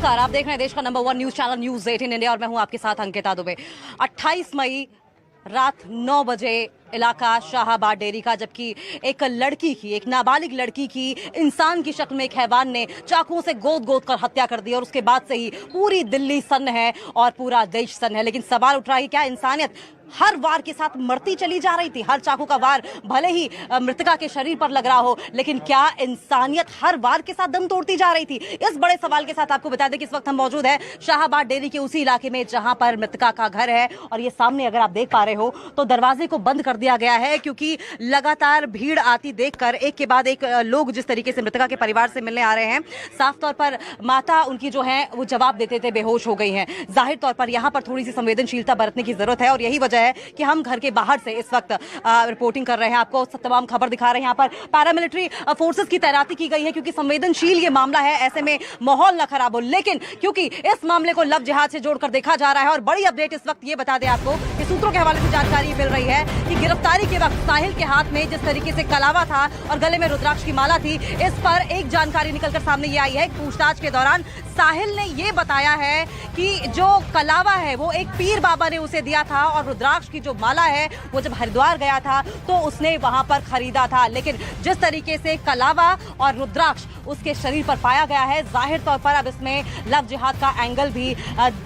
नमस्कार, आप देख रहे हैं देश का number 1 news channel news 18 India और मैं हूं आपके साथ अंकिता दुबे। 28 मई रात 9 बजे इलाका शाहाबाद डेयरी का, जबकि एक लड़की की, एक नाबालिग लड़की की इंसान की शक्ल में एक हैवान ने चाकुओं से गोद गोद कर हत्या कर दी और उसके बाद से ही पूरी दिल्ली सन्न है और पूरा देश सन्न है। लेकिन सवाल उठ रहा है, क्या इंसानियत हर वार के साथ मरती चली जा रही थी? हर चाकू का वार भले ही मृतका के शरीर पर लग रहा हो, लेकिन क्या इंसानियत हर वार के साथ दम तोड़ती जा रही थी? इस बड़े सवाल के साथ आपको बता दें कि इस वक्त हम मौजूद है शाहाबाद डेयरी के उसी इलाके में जहां पर मृतका का घर है। और ये सामने अगर आप देख पा रहे हो तो दरवाजे को बंद कर दिया गया है, क्योंकि लगातार भीड़ आती देखकर एक के बाद एक लोग जिस तरीके से मृतका के परिवार से मिलने आ रहे हैं, साफ तौर पर माता उनकी जो है वो जवाब देते थे बेहोश हो गई हैं। जाहिर तौर पर यहां पर थोड़ी सी संवेदनशीलता बरतने की जरूरत है और यही वजह है कि हम घर के बाहर से इस वक्त रिपोर्टिंग कर रहे हैं, आपको तमाम खबर दिखा रहे हैं। यहाँ पर पैरामिलिट्री फोर्सेस की तैनाती की गई है क्योंकि संवेदनशील ये मामला है, ऐसे में माहौल न खराब हो। लेकिन क्योंकि इस मामले को लव जिहाद से जोड़कर देखा जा रहा है और बड़ी अपडेट इस वक्त ये बता दें आपको कि सूत्रों के हवाले से जानकारी मिल रही है कि गिरफ्तारी के वक्त साहिल के हाथ में जिस तरीके से कलावा था और गले में रुद्राक्ष की माला थी, इस पर एक जानकारी निकलकर सामने ये आई है। पूछताछ के दौरान साहिल ने ये बताया है कि जो कलावा है वो एक पीर बाबा ने उसे दिया था और रुद्राक्ष की जो माला है वो जब हरिद्वार गया था तो उसने वहां पर खरीदा था। लेकिन जिस तरीके से कलावा और रुद्राक्ष उसके शरीर पर पाया गया है, जाहिर तौर पर अब इसमें लव जिहाद का एंगल भी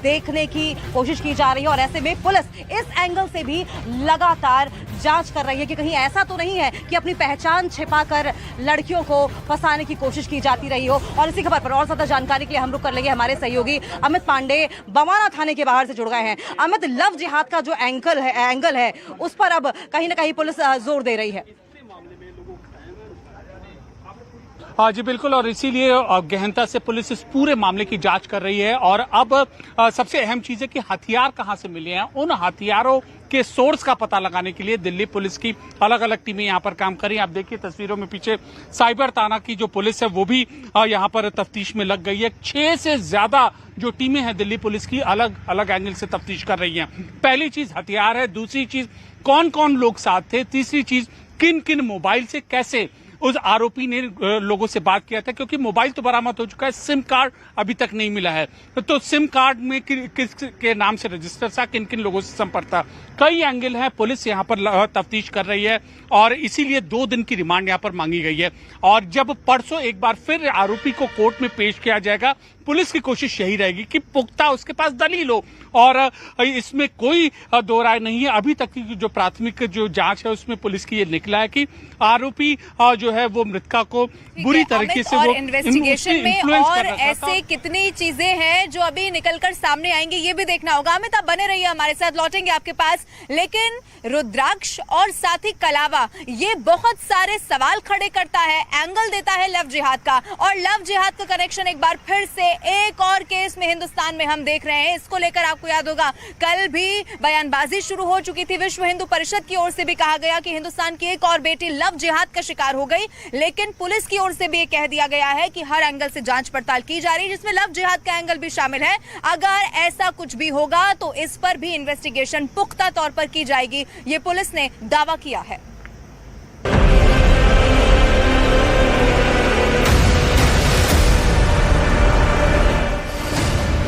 देखने की कोशिश की जा रही है और ऐसे में पुलिस इस एंगल से भी लगातार जांच कर रही है कि कहीं ऐसा तो नहीं है कि अपनी पहचान छिपाकर लड़कियों को फंसाने की कोशिश की जाती रही हो। और इसी खबर पर और ज्यादा जानकारी के लिए हम रुक कर लेंगे हमारे सहयोगी अमित पांडे बवाना थाने के बाहर से जुड़ गए हैं। अमित, लव जिहाद का जो एंगल है उस पर अब कहीं ना कहीं पुलिस जोर दे रही है। हाँ जी बिल्कुल, और इसीलिए गहनता से पुलिस इस पूरे मामले की जांच कर रही है। और अब सबसे अहम चीज है कि हथियार कहां से मिले हैं। उन हथियारों के सोर्स का पता लगाने के लिए दिल्ली पुलिस की अलग अलग टीमें यहां पर काम कर रही हैं। आप देखिए तस्वीरों में पीछे साइबर थाना की जो पुलिस है वो भी यहां पर तफ्तीश में लग गई है। 6 से ज्यादा जो टीमें हैं दिल्ली पुलिस की अलग अलग एंगल से तफ्तीश कर रही हैं। पहली चीज हथियार है, दूसरी चीज कौन कौन लोग साथ थे, तीसरी चीज किन किन मोबाइल से कैसे उस आरोपी ने लोगों से बात किया था, क्योंकि मोबाइल तो बरामद हो चुका है, सिम कार्ड अभी तक नहीं मिला है। तो सिम कार्ड में किस के नाम से रजिस्टर था, किन किन लोगों से संपर्क था, कई एंगल है। पुलिस यहां पर तफ्तीश कर रही है और इसीलिए 2 दिन की रिमांड यहां पर मांगी गई है। और जब परसों एक बार फिर आरोपी को कोर्ट में पेश किया जाएगा, पुलिस की कोशिश यही रहेगी कि पुख्ता उसके पास दलील हो और इसमें कोई दो राय नहीं है। अभी तक की जो प्राथमिक जो जांच है उसमें पुलिस की ये निकला है कि आरोपी जो है वो मृतका को बुरी तरीके से वो इन्वेस्टिगेशन में और ऐसे कितनी चीजें हैं जो अभी निकलकर सामने आएंगी, ये भी देखना होगा। अमित, आप बने रहिए हमारे साथ, लौटेंगे आपके पास। लेकिन रुद्राक्ष और साथ ही कलावा ये बहुत सारे सवाल खड़े करता है, एंगल देता है लव जिहाद का। और लव जिहाद का कनेक्शन एक बार फिर से एक और केस में हिंदुस्तान में हम देख रहे हैं। इसको लेकर आपको याद होगा कल भी बयानबाजी शुरू हो चुकी थी। विश्व हिंदू परिषद की ओर से भी कहा गया कि हिंदुस्तान की एक और बेटी लव जिहाद का शिकार हो गई। लेकिन पुलिस की ओर से भी कह दिया गया है कि हर एंगल से जांच पड़ताल की जा रही है, जिसमें लव जिहाद का एंगल भी शामिल है। अगर ऐसा कुछ भी होगा तो इस पर भी इन्वेस्टिगेशन पुख्ता तौर पर की जाएगी, ये पुलिस ने दावा किया है।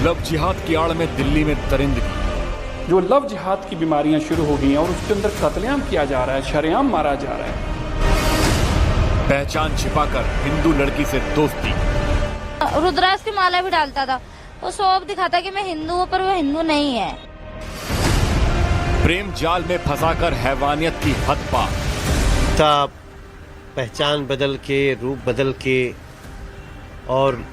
लव जिहाद की आड़ में दिल्ली में दरिंदगी। जो लव जिहाद की बीमारियां शुरू हो गई हैं और उसके अंदर कत्लेआम किया जा रहा है, शरेआम मारा जा रहा है। पहचान छिपाकर हिंदू लड़की से दोस्ती। रुद्राक्ष की माला भी डालता था, वो शौक दिखाता कि मैं हिंदू हूँ पर वो हिंदू नहीं है। प्रेम जाल में फंसाकर हैवानियत की हद पार। पहचान बदल के, रूप बदल के और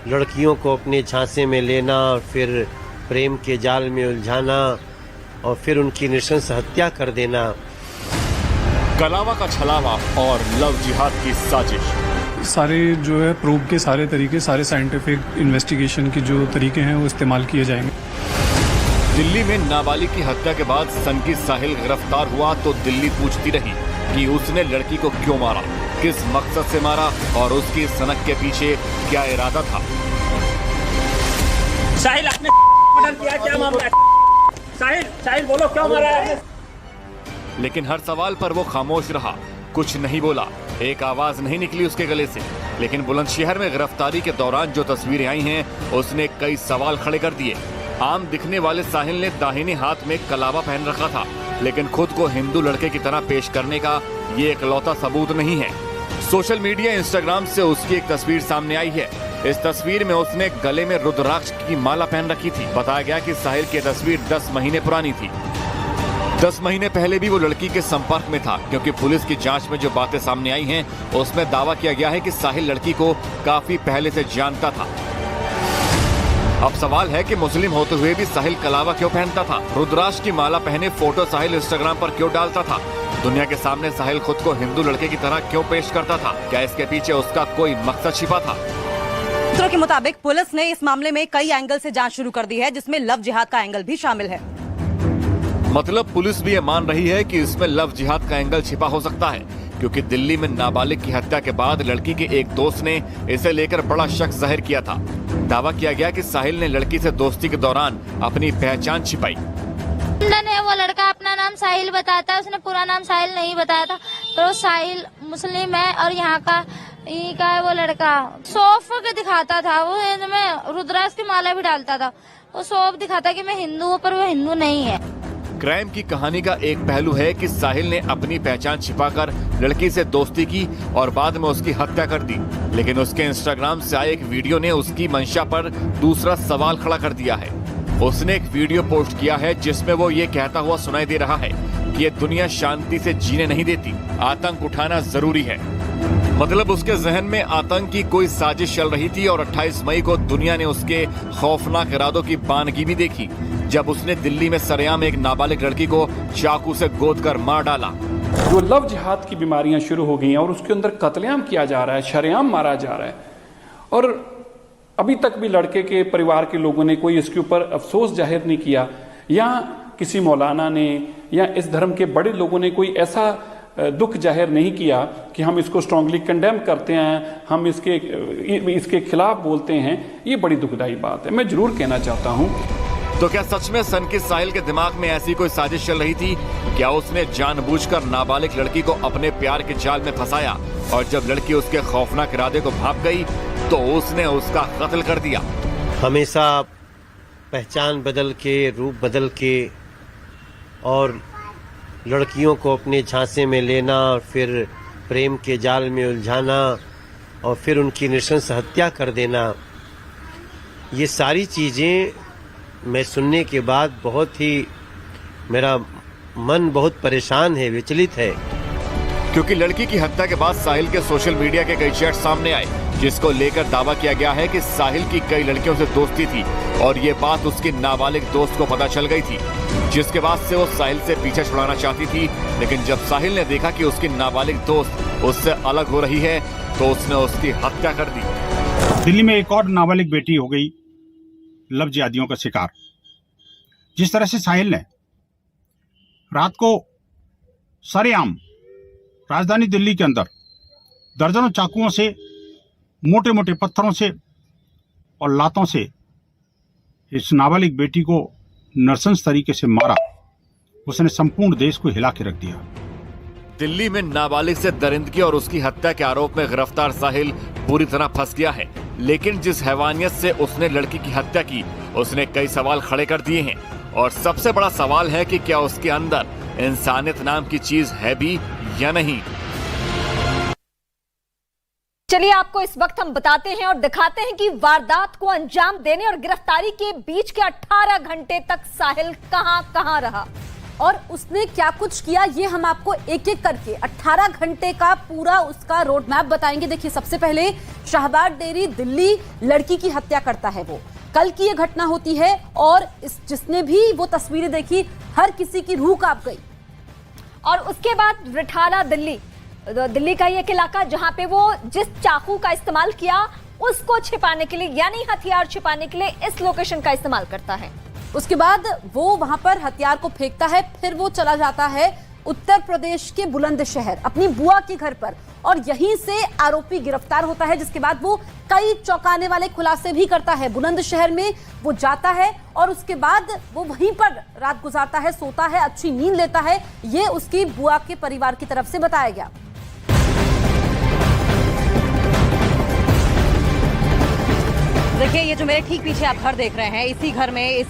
लड़कियों को अपने झांसे में लेना और फिर प्रेम के जाल में उलझाना और फिर उनकी नृशंस हत्या कर देना। कलावा का छलावा और लव जिहाद की साजिश। सारे जो है प्रूव के सारे तरीके, सारे साइंटिफिक इन्वेस्टिगेशन के जो तरीके हैं वो इस्तेमाल किए जाएंगे। दिल्ली में नाबालिग की हत्या के बाद सनकी साहिल गिरफ्तार हुआ तो दिल्ली पूछती रही कि उसने लड़की को क्यों मारा, किस मकसद से मारा और उसकी सनक के पीछे क्या इरादा था। साहिल आपने मर्डर किया, क्या मामला है? साहिल बोलो क्यों मारा आपने? लेकिन हर सवाल पर वो खामोश रहा। कुछ नहीं बोला, एक आवाज नहीं निकली उसके गले से। लेकिन बुलंदशहर में गिरफ्तारी के दौरान जो तस्वीरें आई हैं, उसने कई सवाल खड़े कर दिए। आम दिखने वाले साहिल ने दाहिने हाथ में कलावा पहन रखा था, लेकिन खुद को हिंदू लड़के की तरह पेश करने का ये इकलौता सबूत नहीं है। सोशल मीडिया इंस्टाग्राम से उसकी एक तस्वीर सामने आई है। इस तस्वीर में उसने गले में रुद्राक्ष की माला पहन रखी थी। बताया गया कि साहिल की तस्वीर 10 महीने पुरानी थी। 10 महीने पहले भी वो लड़की के संपर्क में था, क्योंकि पुलिस की जांच में जो बातें सामने आई हैं, उसमें दावा किया गया है कि साहिल लड़की को काफी पहले से जानता था। अब सवाल है कि मुस्लिम होते हुए भी साहिल कलावा क्यों पहनता था? रुद्राक्ष की माला पहने फोटो साहिल इंस्टाग्राम पर क्यों डालता था? दुनिया के सामने साहिल खुद को हिंदू लड़के की तरह क्यों पेश करता था? क्या इसके पीछे उसका कोई मकसद छिपा था? सूत्रों के मुताबिक पुलिस ने इस मामले में कई एंगल से जांच शुरू कर दी है, जिसमें लव जिहाद का एंगल भी शामिल है। मतलब पुलिस भी ये मान रही है कि इसमें लव जिहाद का एंगल छिपा हो सकता है, क्योंकि दिल्ली में नाबालिग की हत्या के बाद लड़की के एक दोस्त ने इसे लेकर बड़ा शक जाहिर किया था। दावा किया गया कि साहिल ने लड़की से दोस्ती के दौरान अपनी पहचान छिपाई। है वो लड़का अपना नाम साहिल बताता है, उसने पूरा नाम साहिल नहीं बताया था, पर वो साहिल मुस्लिम है और यहाँ का है वो लड़का। सौंफ के दिखाता था, वो में रुद्राक्ष की माला भी डालता था। वो सौंफ दिखाता कि मैं हिंदू हूँ, पर वो हिंदू नहीं है। क्राइम की कहानी का एक पहलू है कि साहिल ने अपनी पहचान छिपाकर लड़की से दोस्ती की और बाद में उसकी हत्या कर दी। लेकिन उसके इंस्टाग्राम से आए एक वीडियो ने उसकी मंशा पर दूसरा सवाल खड़ा कर दिया है। उसने एक वीडियो पोस्ट किया है जिसमें वो ये कहता हुआ सुनाई दे रहा है कि ये दुनिया शांति से जीने नहीं देती, आतंक उठाना जरूरी है। मतलब उसके जहन में आतंक की कोई साजिश चल रही थी और 28 मई को दुनिया ने उसके खौफनाक इरादों की बानगी भी देखी, जब उसने दिल्ली में सरेआम एक नाबालिग लड़की को चाकू से गोद कर मार डाला। जो लव जिहाद की बीमारियां शुरू हो गई हैं और उसके अंदर कत्लेआम किया जा रहा है, शरेआम मारा जा रहा है, और अभी तक भी लड़के के परिवार के लोगों ने कोई इसके ऊपर अफसोस जाहिर नहीं किया, या किसी मौलाना ने या इस धर्म के बड़े लोगों ने कोई ऐसा दुख जाहिर नहीं किया कि हम इसको स्ट्रांगली कंडेम करते हैं, हम इसके खिलाफ बोलते हैं। ये बड़ी दुखदाई बात है। मैं जरूर कहना चाहता हूँ, तो क्या सच में सनकी साहिल के दिमाग में ऐसी कोई साजिश चल रही थी? क्या उसने जानबूझकर नाबालिग लड़की को अपने प्यार के जाल में फंसाया और जब लड़की उसके खौफनाक इरादे को भाप गई तो उसने उसका कत्ल कर दिया? हमेशा पहचान बदल के, रूप बदल के और लड़कियों को अपने झांसे में लेना और फिर प्रेम के जाल में उलझाना और फिर उनकी नृशंस हत्या कर देना, ये सारी चीज़ें मैं सुनने के बाद बहुत ही मेरा मन बहुत परेशान है, विचलित है। क्योंकि लड़की की हत्या के बाद साहिल के सोशल मीडिया के कई चैट सामने आए, जिसको लेकर दावा किया गया है कि साहिल की कई लड़कियों से दोस्ती थी और ये बात उसके नाबालिग दोस्त को पता चल गई थी, जिसके बाद से वो साहिल से पीछा छुड़ाना चाहती थी। लेकिन जब साहिल ने देखा कि उसकी नाबालिग दोस्त उससे अलग हो रही है तो उसने उसकी हत्या कर दी। दिल्ली में एक और नाबालिग बेटी हो गई लव जिहादियों का शिकार। जिस तरह से साहिल ने रात को सरेआम राजधानी दिल्ली के अंदर दर्जनों चाकुओं से, मोटे मोटे पत्थरों से और लातों से इस नाबालिग बेटी को नृशंस तरीके से मारा, उसने संपूर्ण देश को हिला के रख दिया। दिल्ली में नाबालिग से दरिंदगी और उसकी हत्या के आरोप में गिरफ्तार साहिल पूरी तरह फंस गया है। लेकिन जिस हैवानियत से उसने लड़की की हत्या की, उसने कई सवाल खड़े कर दिए हैं। और सबसे बड़ा सवाल है कि क्या उसके अंदर इंसानियत नाम की चीज है भी या नहीं। चलिए आपको इस वक्त हम बताते हैं और दिखाते हैं कि वारदात को अंजाम देने और गिरफ्तारी के बीच के 18 घंटे तक साहिल कहां रहा और उसने क्या कुछ किया। ये हम आपको एक एक करके 18 घंटे का पूरा उसका रोड मैप बताएंगे। देखिए, सबसे पहले शाहबाद डेरी दिल्ली लड़की की हत्या करता है। वो कल की ये घटना होती है और जिसने भी वो तस्वीरें देखी, हर किसी की रूह कांप गई। और उसके बाद रिठाला दिल्ली का एक इलाका जहां पे वो जिस चाकू का इस्तेमाल किया उसको छिपाने के लिए, यानी हथियार छिपाने के लिए इस लोकेशन का इस्तेमाल करता है। उसके बाद वो वहां पर हथियार को फेंकता है, फिर वो चला जाता है उत्तर प्रदेश के बुलंदशहर अपनी बुआ के घर पर और यहीं से आरोपी गिरफ्तार होता है, जिसके बाद वो कई चौंकाने वाले खुलासे भी करता है। बुलंदशहर में वो जाता है और उसके बाद वो वहीं पर रात गुजारता है, सोता है, अच्छी नींद लेता है। ये उसकी बुआ के परिवार की तरफ से बताया गया। मेरे ठीक पीछे आप घर देख रहे हैं, इसी घर में इस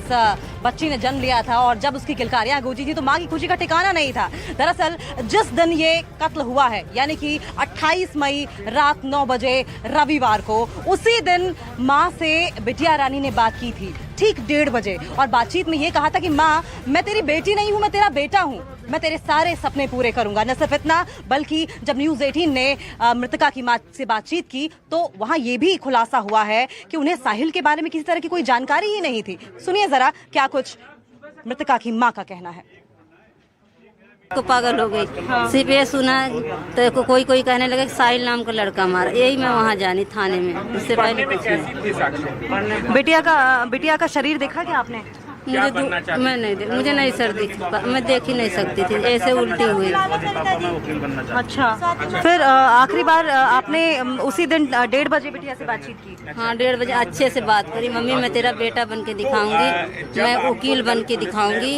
बच्ची ने जन्म लिया था और जब उसकी किलकारियां गूंजी थी तो मां की खुशी का ठिकाना नहीं था। दरअसल जिस दिन ये कत्ल हुआ है यानी कि 28 मई रात 9 बजे रविवार को, उसी दिन मां से बिटिया रानी ने बात की थी ठीक 1:30 बजे और बातचीत में ये कहा था कि मां, मैं तेरी बेटी नहीं हूं, मैं तेरा बेटा हूं, मैं तेरे सारे सपने पूरे करूंगा। न सिर्फ इतना बल्कि जब न्यूज़ 18 ने मृतका की मां से बातचीत की तो वहां ये भी खुलासा हुआ है कि उन्हें साहिल के बारे में किसी तरह की कोई जानकारी ही नहीं थी। सुनिए जरा क्या कुछ मृतका की मां का कहना है। तो पागल हो गई। सिर्फ ये सुना तो कोई कहने लगा कि साहिल नाम का लड़का मारा, यही मैं वहाँ जानी थाने में, उससे पहले कुछ नहीं। बिटिया का शरीर देखा क्या आपने? मैं नहीं मुझे नहीं सर मैं देख ही नहीं सकती थी, ऐसे उल्टी हुई। अच्छा, फिर आखिरी बार आपने उसी दिन 1:30 बजे बिटिया से बातचीत की? हाँ, 1:30 बजे अच्छे से बात करी। मम्मी मैं तेरा बेटा बन के दिखाऊंगी, मैं वकील बन के दिखाऊंगी,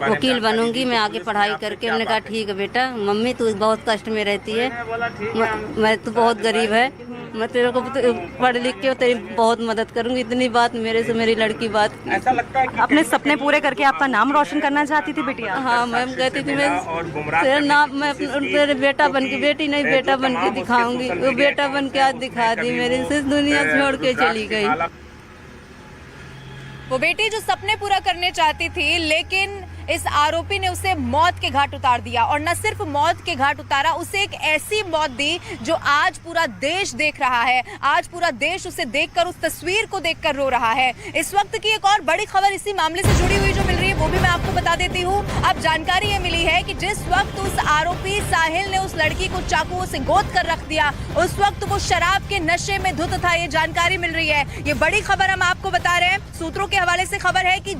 वकील बनूंगी, मैं आगे पढ़ाई करके। हमने कहा ठीक है बेटा, मम्मी तू बहुत कष्ट में रहती है, मैं तू बहुत गरीब है, मैं तेरे को पढ़ लिख के तेरी बहुत मदद करूंगी। इतनी बात मेरे से मेरी लड़की बात की। ऐसा लगता है कि अपने सपने पूरे करके आपका नाम रोशन करना चाहती थी बिटिया? हाँ, मैम कहती थी मैं तेरा नाम, मैं तेरे बेटा बन के, बेटी नहीं बेटा बन के दिखाऊंगी। वो बेटा बन के आज दिखा दी, मेरी से दुनिया छोड़ के चली गई। वो बेटी जो सपने पूरा करने चाहती थी, लेकिन इस आरोपी ने उसे मौत के घाट उतार दिया। और न सिर्फ मौत के घाट उतारा, उसे एक ऐसी मौत दी जो आज पूरा देश देख रहा है। आज पूरा देश उसे देखकर, उस तस्वीर को देखकर रो रहा है। इस वक्त की एक और बड़ी खबर इसी मामले से जुड़ी हुई जो मिल रही है वो भी मैं आपको बता देती हूँ। अब जानकारी ये मिली है कि जिस वक्त उस आरोपी साहिल ने उस लड़की को चाकुओं से गोद कर रख दिया, उस वक्त वो शराब के नशे में धुत था। ये जानकारी मिल रही है, ये बड़ी खबर हम आपको बता रहे हैं। सूत्रों के हवाले से खबर है कि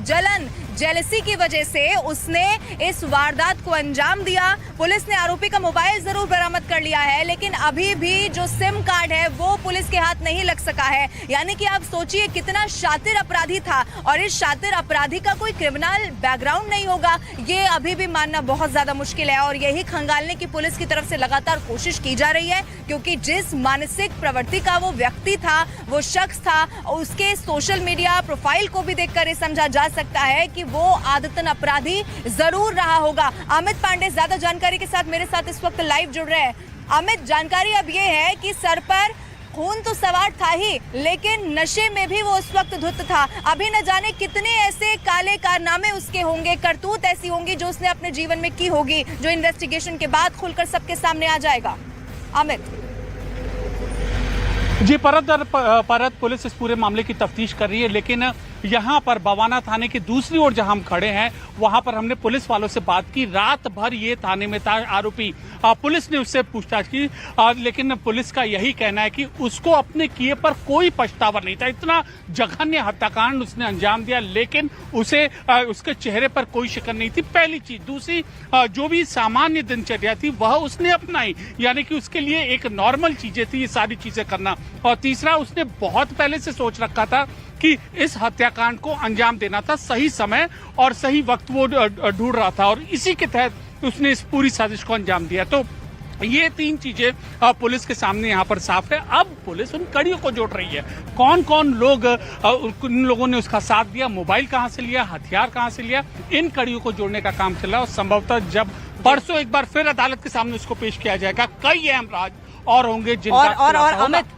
जेलसी की वजह से उसने इस वारदात को अंजाम दिया। पुलिस ने आरोपी का मोबाइल जरूर बरामद कर लिया है, लेकिन अभी भी जो सिम कार्ड है वो पुलिस के हाथ नहीं लग सका है। यानी कि आप सोचिए कितना शातिर अपराधी था, और इस शातिर अपराधी का कोई क्रिमिनल बैकग्राउंड नहीं होगा, ये अभी भी मानना बहुत ज्यादा मुश्किल है। और यही खंगालने की पुलिस की तरफ से लगातार कोशिश की जा रही है, क्योंकि जिस मानसिक प्रवृत्ति का वो व्यक्ति था, वो शख्स था, उसके सोशल मीडिया प्रोफाइल को भी देखकर ये समझा जा सकता है कि वो आदतन अपराधी जरूर रहा होगा। अमित पांडे ज्यादा जानकारी के साथ मेरे साथ इस वक्त लाइव जुड़ रहे हैं। अमित, जानकारी अब ये है कि सर पर खून तो सवार था ही, लेकिन नशे में भी वो उस वक्त धुत था। अभी न जाने कितने ऐसे काले कारनामे उसके होंगे, करतूत ऐसी होंगी जो उसने अपने जीवन में की होगी, जो इन्वेस्टिगेशन के बाद खुलकर सबके सामने आ जाएगा। अमित जी, परत पुलिस इस पूरे मामले की तफ्तीश कर रही है, लेकिन यहाँ पर बवाना थाने की दूसरी ओर जहां हम खड़े हैं वहां पर हमने पुलिस वालों से बात की। रात भर ये थाने में था आरोपी, पुलिस ने उससे पूछताछ की, लेकिन पुलिस का यही कहना है कि उसको अपने किए पर कोई पछतावा नहीं था। इतना जघन्य हत्याकांड उसने अंजाम दिया, लेकिन उसे उसके चेहरे पर कोई शिकन नहीं थी, पहली चीज। दूसरी, जो भी सामान्य दिनचर्या थी वह उसने अपनाई, यानी कि उसके लिए एक नॉर्मल चीजें थी ये सारी चीजें करना। और तीसरा, उसने बहुत पहले से सोच रखा था कि इस हत्याकांड को अंजाम देना था, सही समय और सही वक्त वो ढूंढ रहा था, और इसी के तहत उसने इस पूरी साजिश को अंजाम दिया। तो ये तीन चीजें पुलिस के सामने यहाँ पर साफ है। अब पुलिस उन कड़ियों को जोड़ रही है, कौन कौन लोग उन लोगों ने उसका साथ दिया, मोबाइल कहाँ से लिया, हथियार कहाँ से लिया, इन कड़ियों को जोड़ने का काम चल रहा है। और संभवतः जब परसों एक बार फिर अदालत के सामने उसको पेश किया जाएगा, कई अहम राज और होंगे जिनका और अमित,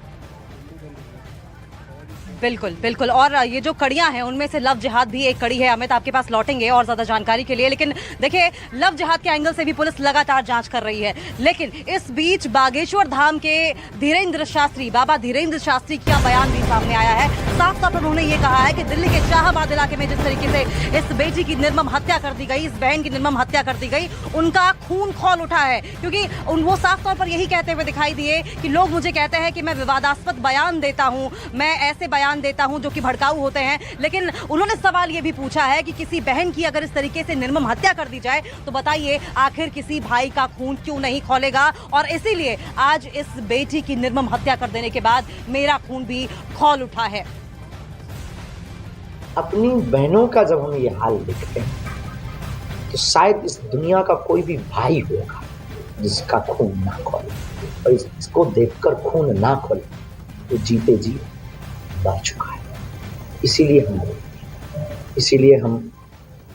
बिल्कुल बिल्कुल, और ये जो कड़ियां हैं उनमें से लव जिहाद भी एक कड़ी है। अमित, आपके पास लौटेंगे और ज्यादा जानकारी के लिए, लेकिन देखिए लव जिहाद के एंगल से भी पुलिस लगातार जांच कर रही है। लेकिन इस बीच बागेश्वर धाम के धीरेन्द्र शास्त्री, बाबा धीरेन्द्र शास्त्री का बयान भी सामने आया है। साफ तौर पर उन्होंने ये कहा है कि दिल्ली के शाहबाद इलाके में जिस तरीके से इस बेटी की निर्मम हत्या कर दी गई, इस बहन की निर्मम हत्या कर दी गई, उनका खून खौल उठा है। क्योंकि वो साफ तौर पर यही कहते हुए दिखाई दिए कि लोग मुझे कहते हैं कि मैं विवादास्पद बयान देता हूं, मैं ऐसे बयान देता हूं जो कि भड़काऊ होते हैं। लेकिन उन्होंने सवाल यह भी पूछा है कि किसी बहन की अगर इस तरीके से निर्मम हत्या कर दी जाए तो बताइए आखिर किसी भाई का खून क्यों नहीं खौलेगा। और इसीलिए आज इस बेटी की निर्मम हत्या कर देने के बाद मेरा खून भी खौल उठा है। अपनी बहनों का जब हम ये हाल देखते हैं तो शायद इस दुनिया का कोई भी भाई होगा जिसका खून ना खोले, और इसको देखकर खून ना खोले तो जीते जी मर चुका है। इसीलिए हम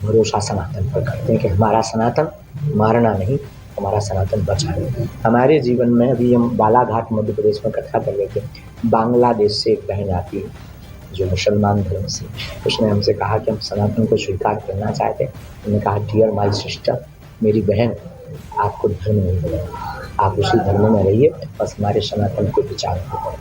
भरोसा सनातन पर करते हैं कि हमारा सनातन मारना नहीं, हमारा सनातन बचाना। हमारे जीवन में अभी हम बालाघाट मध्य प्रदेश में कथा कर रहे थे, बांग्लादेश से एक बहन आती है जो मुसलमान धर्म से, उसने हमसे कहा कि हम सनातन को स्वीकार करना चाहते हैं। उन्होंने कहा डियर माय सिस्टर, मेरी बहन, आपको धर्म नहीं बदलना, आप उसी धर्म में रहिए, बस हमारे सनातन को विचार करो।